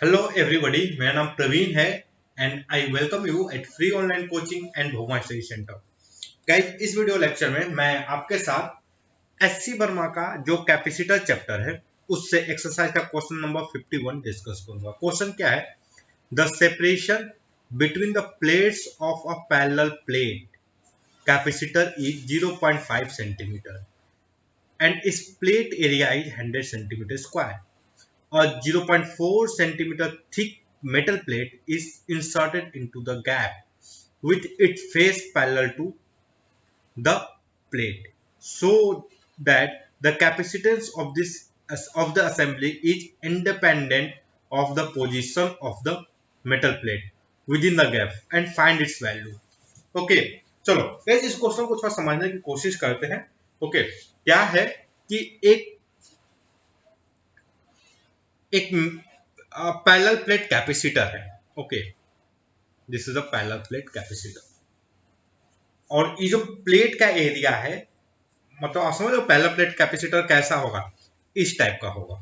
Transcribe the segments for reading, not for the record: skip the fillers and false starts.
Hello everybody, मेरा नाम प्रवीण है and I welcome you at free online coaching and भोमा स्टडी सेंटर। गाइस, इस वीडियो लेक्चर में मैं आपके साथ एससी वर्मा का जो कैपेसिटर चैप्टर है उससे एक्सरसाइज का क्वेश्चन नंबर 51 डिस्कस करूंगा। क्वेश्चन क्या है? The separation between the plates of a parallel plate capacitor is 0.5 centimetre and its plate area is 100 centimetre square. A 0.4 centimeter thick metal plate is inserted into the gap with its face parallel to the plate, so that the capacitance of the assembly is independent of the position of the metal plate within the gap and find its value. Okay, चलो guys इस question को थोड़ा समझने की कोशिश करते हैं। Okay, क्या है कि एक पैरेलल प्लेट कैपेसिटर है। Okay, this is a parallel plate capacitor और ये जो प्लेट का एरिया है, मतलब आप समझ लो पैरेलल प्लेट कैपेसिटर कैसा होगा, इस टाइप का होगा।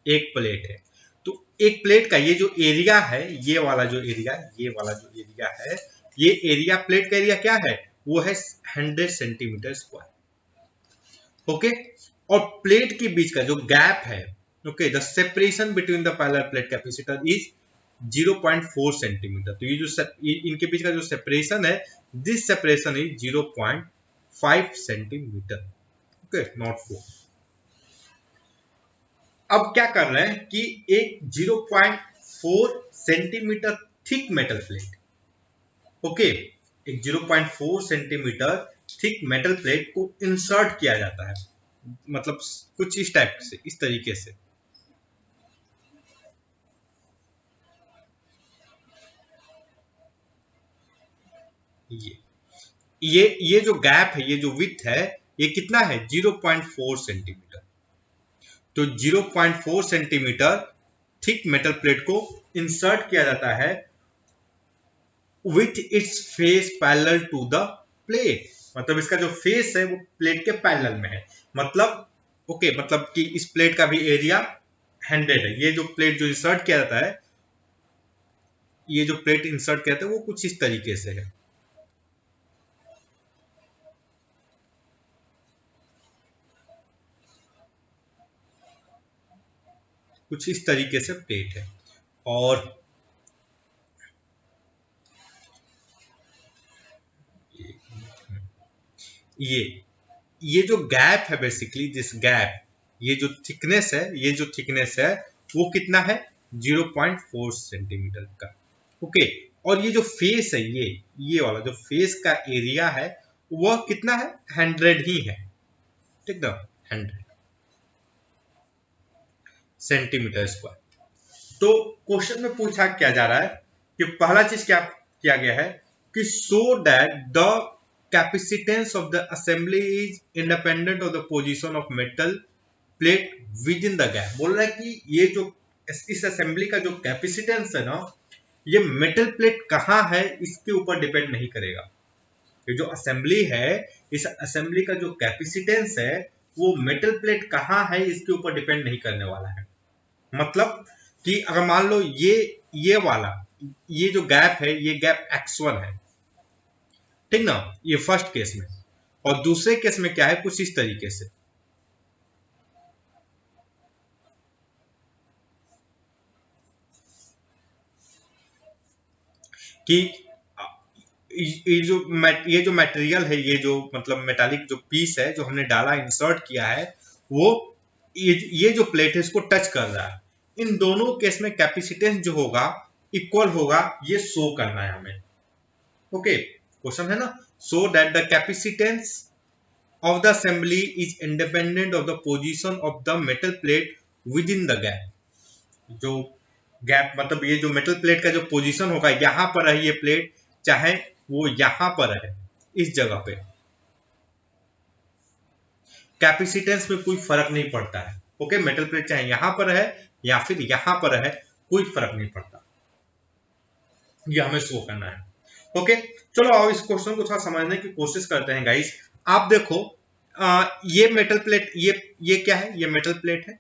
एक प्लेट है तो एक प्लेट का ये जो एरिया है, ये वाला जो एरिया है, ये एरिया प्लेट का एरिया क्या है, वो है 100 सेंटीमीटर स्क्वायर। ओके, और प्लेट के बीच का जो गैप है, okay, the separation between the parallel plate capacitor is 0.4 centimetre. तो ये जो इनके बीच का जो सेपरेशन है, this separation is 0.5 centimetre. Okay, not 4। अब क्या कर रहे हैं कि एक 0.4 centimetre thick metal plate, okay, एक 0.4 सेंटीमीटर थिक मेटल प्लेट को इंसर्ट किया जाता है, मतलब कुछ इस टाइप से, इस तरीके से। ये जो गैप है, ये जो विड्थ है, ये कितना है? 0.4 सेंटीमीटर। तो 0.4 सेंटीमीटर थिक मेटल प्लेट को इंसर्ट किया जाता है with its face parallel to the plate, मतलब इसका जो फेस है वो प्लेट के पैरेलल में है। मतलब ओके, मतलब कि इस प्लेट का भी एरिया 100 है। ये जो प्लेट जो इंसर्ट किया जाता है, ये जो प्लेट इंसर्ट किया जाता है वो कुछ इस तरीके से है। कुछ इस तरीके से प्लेट है और ये ये जो गैप है, बेसिकली दिस गैप, ये जो थिकनेस है, वो कितना है? 0.4 सेंटीमीटर का। ओके, और ये जो फेस है, ये वाला जो फेस का एरिया है, वह कितना है? 100 ही है, ठीक ना, 100 सेंटीमीटर स्क्वायर। तो क्वेश्चन में पूछा क्या जा रहा है कि पहला चीज क्या किया गया है कि so that the capacitance of the assembly is independent of the position of metal plate with in the gap. बोल रहा है कि ये जो इस असेंबली का जो कैपेसिटेंस है ना, ये मेटल प्लेट कहाँ है इसके ऊपर डिपेंड नहीं करेगा। ये जो असेंबली है, इस असेंबली का जो कैपेसिटेंस है, वो मेटल प्लेट कहाँ है इसके ऊपर डिपेंड नहीं करने वाला है। मतलब कि अगर मान लो ये वाला, ये जो गैप है, ये गैप x1 है, ठीक ना, ये फर्स्ट केस में। और दूसरे केस में क्या है, कुछ इस तरीके से कि ये जो मटेरियल है, ये जो मतलब मेटालिक जो पीस है जो हमने डाला, इंसर्ट किया है, वो ये जो प्लेट है इसको टच कर रहा है। इन दोनों केस में कैपेसिटेंस जो होगा इक्वल होगा, ये शो करना है हमें। ओके, क्वेश्चन है ना, so that the capacitance of the assembly is independent of the position of the metal plate within the gap. जो गैप मतलब ये जो मेटल प्लेट का जो पोजीशन होगा, यहां पर है ये प्लेट, चाहे वो यहां पर है, इस जगह पे कैपेसिटेंस में कोई फर्क नहीं पड़ता है। ओके, मेटल प्लेट चाहे यहां पर है या फिर यहां पर है, कोई फर्क नहीं पड़ता, ये हमें शो करना है। ओके, चलो अब इस क्वेश्चन को थोड़ा समझने की कोशिश करते हैं गाइस। आप देखो, ये मेटल प्लेट, ये क्या है? ये मेटल प्लेट है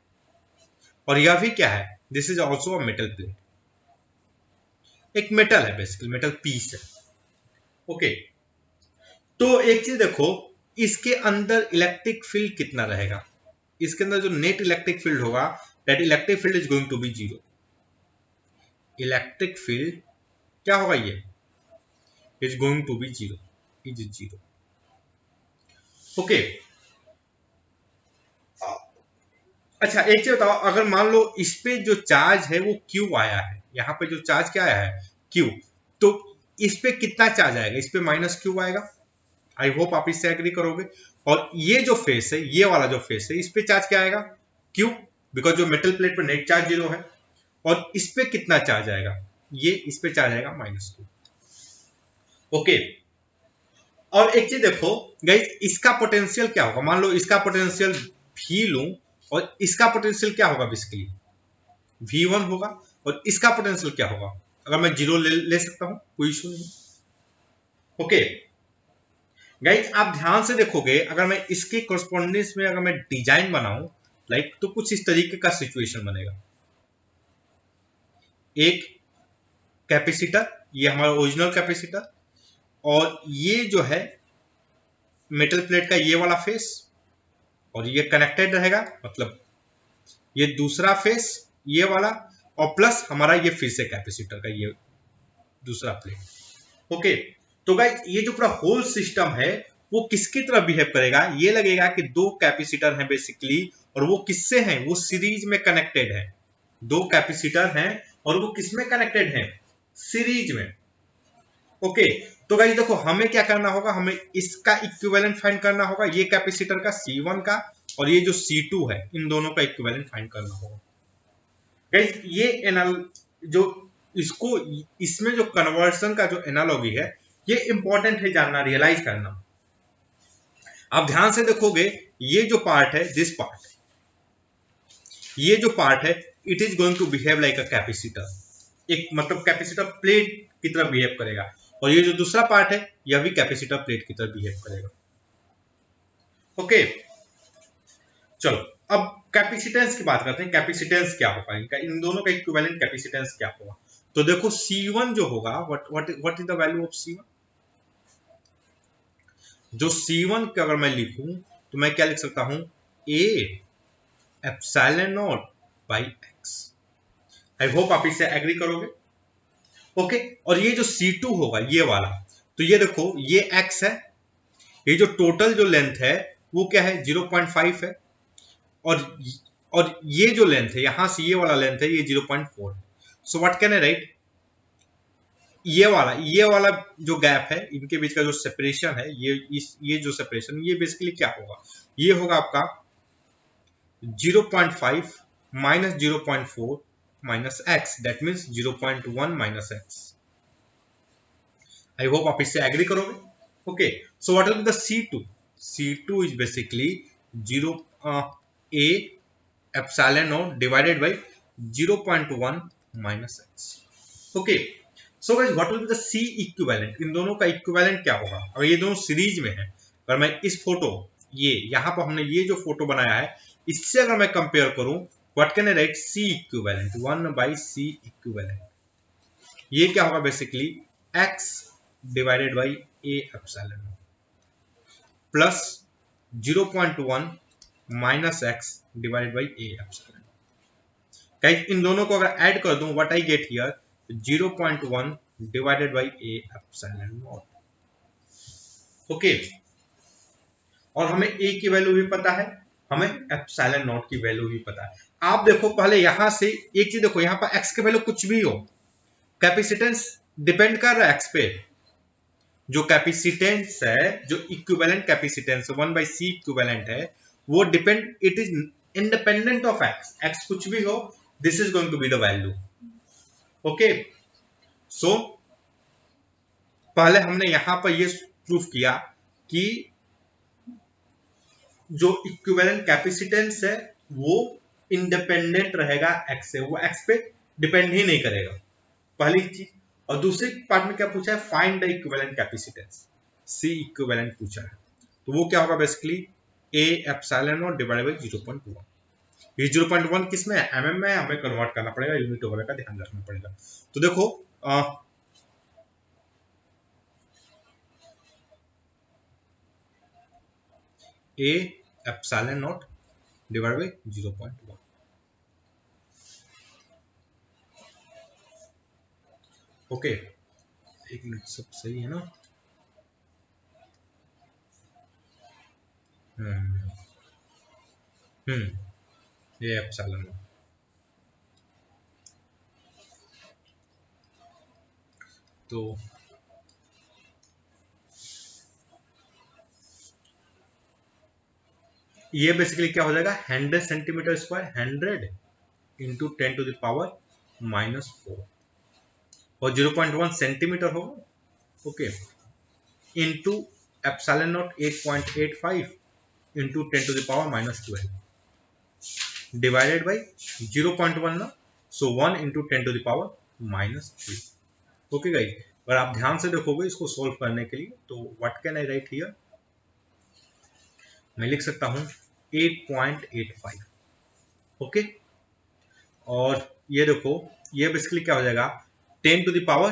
और यह भी क्या है? This is also a metal plate, एक मेटल है, बेसिकली मेटल पीस है। ओके, तो एक चीज देखो, इसके अंदर इलेक्ट्रिक फील्ड कितना रहेगा, इसके अंदर जो नेट इलेक्ट्रिक फील्ड होगा, that electric field is going to be zero. Electric field क्या होगा, ये is going to be zero, is zero. Okay, अच्छा एक चीज बताओ, अगर मान लो इस पे जो चार्ज है वो क्यू आया है, यहाँ पे जो चार्ज क्या आया है क्यू, तो इस पे कितना चार्ज आएगा, इस पे माइनस क्यू आएगा। आई होप आप इससे एग्री करोगे। और ये जो फेस है, ये वाला जो फेस है, इस पे चार्ज क्या आएगा, क्यू, बिकॉज जो मेटल प्लेट पे नेट चार्ज जीरो है। और इस पे कितना चार्ज आएगा, ये इस पे चार्ज आएगा माइनस क्यू। ओके, और एक चीज देखो गाइस, इसका पोटेंशियल क्या होगा, मान लो इसका पोटेंशियल भी लूं और इसका पोटेंशियल क्या होगा, बेसिकली V1 होगा, और इसका पोटेंशियल क्या होगा, अगर मैं जीरो ले सकता हूं, कोई इशू नहीं। ओके गाइस, आप ध्यान से देखोगे, अगर मैं इसके कोरस्पोंडेंस में अगर मैं डिजाइन बनाऊं लाइक, तो कुछ इस तरीके का सिचुएशन बनेगा। एक कैपेसिटर, ये हमारा ओरिजिनल कैपेसिटर, और ये जो है मेटल प्लेट का ये वाला फेस, और ये कनेक्टेड रहेगा, मतलब ये दूसरा फेस ये वाला, और प्लस हमारा ये फिर से कैपेसिटर का ये दूसरा प्लेट। ओके, तो गाइस ये जो पूरा होल सिस्टम है वो किसकी तरह बिहेव करेगा, ये लगेगा कि दो कैपेसिटर हैं बेसिकली, और वो किससे हैं, वो सीरीज में कनेक्टेड है। दो कैपेसिटर हैं और वो किसमें कनेक्टेड हैं, सीरीज में। ओके, तो गाइस देखो, हमें क्या करना होगा, हमें इसका इक्विवेलेंट फाइंड करना होगा, ये कैपेसिटर का C1 का, और ये जो C2 है, इन दोनों का इक्विवेलेंट फाइंड करना होगा। गाइस ये जो इसको, इसमें जो कन्वर्सन का जो एनालॉजी है, ये इंपॉर्टेंट है जानना, रियलाइज करना। आप ध्यान से देखोगे, ये जो पार्ट है, दिस पार्ट, ये जो पार्ट है, it is going to behave like a capacitor, एक मतलब कैपेसिटर प्लेट की तरह बिहेव करेगा, और ये जो दूसरा पार्ट है, यह भी कैपेसिटर प्लेट की तरह बिहेव करेगा। ओके, चलो अब कैपेसिटेंस की बात करते हैं, कैपेसिटेंस क्या होगा इनका, इन दोनों का इक्विवेलेंट कैपेसिटेंस क्या होगा। तो देखो C1 जो होगा, what is the value of C1, जो C1 का अगर मैं लिखूं तो मैं क्या लिख सकता हूं, A epsilon not by x। I hope आप इससे एग्री करोगे। ओके, और ये जो C2 होगा ये वाला, तो ये देखो ये x है, ये जो टोटल जो लेंथ है वो क्या है 0.5 है, और ये जो लेंथ है यहां से ये वाला लेंथ है ये 0.4 है। So what can I right, ये वाला जो गैप है, इनके बीच का जो सेपरेशन है, ये जो सेपरेशन, ये बेसिकली क्या होगा, ये होगा आपका 0.5 minus 0.4 minus x, that means 0.1 minus x। I hope आप इससे एग्री करोगे। Okay, so what will be the C2 is basically 0 a epsilon not divided by 0.1 minus x। Okay, so guys what will be the C equivalent, इन दोनों का equivalent क्या होगा, और ये दोनों सीरीज में है। अगर मैं इस फोटो, ये यहां पर हमने ये जो फोटो बनाया है, इससे अगर मैं कंपेयर करूं, what can I right, C equivalent 1 by C equivalent, ये क्या होगा basically x divided by a epsilon plus 0.1 minus x divided by a epsilon. Guys in दोनों को अगर ऐड कर दूं, what I get here 0.1 divided by a epsilon not. Okay, और हमें a की वैल्यू भी पता है, हमें एप्सिलॉन नॉट की वैल्यू भी पता है। आप देखो पहले यहां से एक चीज देखो, यहां पर x की वैल्यू कुछ भी हो, कैपेसिटेंस डिपेंड कर रहा है x पे। जो कैपेसिटेंस है, जो equivalent capacitance 1 by C equivalent है, वो depend, it is independent of x कुछ भी हो, this is going to be the value. Okay, so पहले हमने यहां पर ये प्रूफ किया कि जो इक्विवेलेंट कैपेसिटेंस है वो इंडिपेंडेंट रहेगा x से, वो x पे डिपेंड ही नहीं करेगा, पहली चीज। और दूसरी पार्ट में क्या पूछा है, find the equivalent capacitance, C equivalent पूछा है, तो वो क्या होगा basically A epsilon not divided by 0.1। ये 0.1 किस में है, mm में है, हमें कन्वर्ट करना पड़ेगा, यूनिट वगैरह का ध्यान रखना पड़ेगा। तो देखो a epsilon not divide by 0.1। Okay, एक मिनट, सब सही है ना? हम्म ये एप्सिलॉन नॉट, तो ये बेसिकली क्या हो जाएगा, 100 centimetre square, 100 into 10 to the power -4, और 0.1 सेंटीमीटर होगा। Okay, into epsilon naught 8.85 into 10 to the power -12 divided by 0.1 ना, so 1 into 10 to the power -3। Okay guys, अगर आप ध्यान से देखोगे इसको सोल्व करने के लिए, तो what can I right here, मैं लिख सकता हूं 8.85। ओके, और ये देखो, ये बेसिकली क्या हो जाएगा, 10 टू द पावर,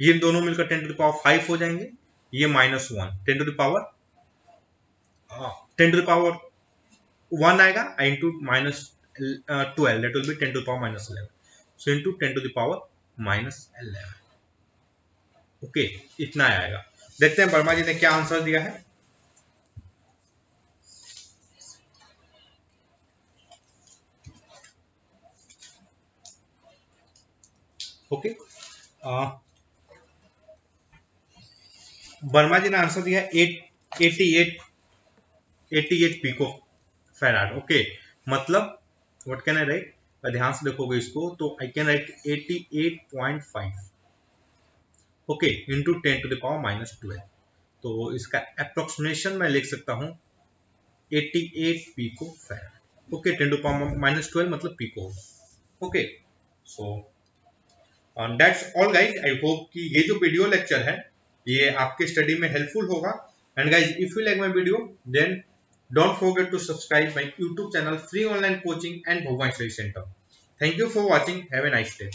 ये दोनों मिलकर 10 टू द पावर 5 हो जाएंगे, ये -1, 10 to the power 10 to the power 1 आएगा, into -12, that will be 10 to the power -11, so into 10 to the power -11। Okay, इतना आएगा। देखते हैं वर्मा जी ने क्या आंसर दिया है। ओके, वर्मा जी ने आंसर दिया 88 पिको फैराड। ओके, मतलब व्हाट कैन आई राइट, ध्यान से देखोगे इसको तो I can write 88.5, okay, into 10 to the power -12, तो इसका अप्रोक्सीमेशन मैं लिख सकता हूं 88 pico farad. Okay, 10 to power -12 मतलब pico. Okay, so that's all guys, I hope कि ये जो वीडियो लेक्चर है ये आपके स्टडी में हेल्पफुल होगा। And guys, if you like my video, then don't forget to subscribe my YouTube channel free online coaching and Bhopal study centre. Thank you for watching, have a nice day.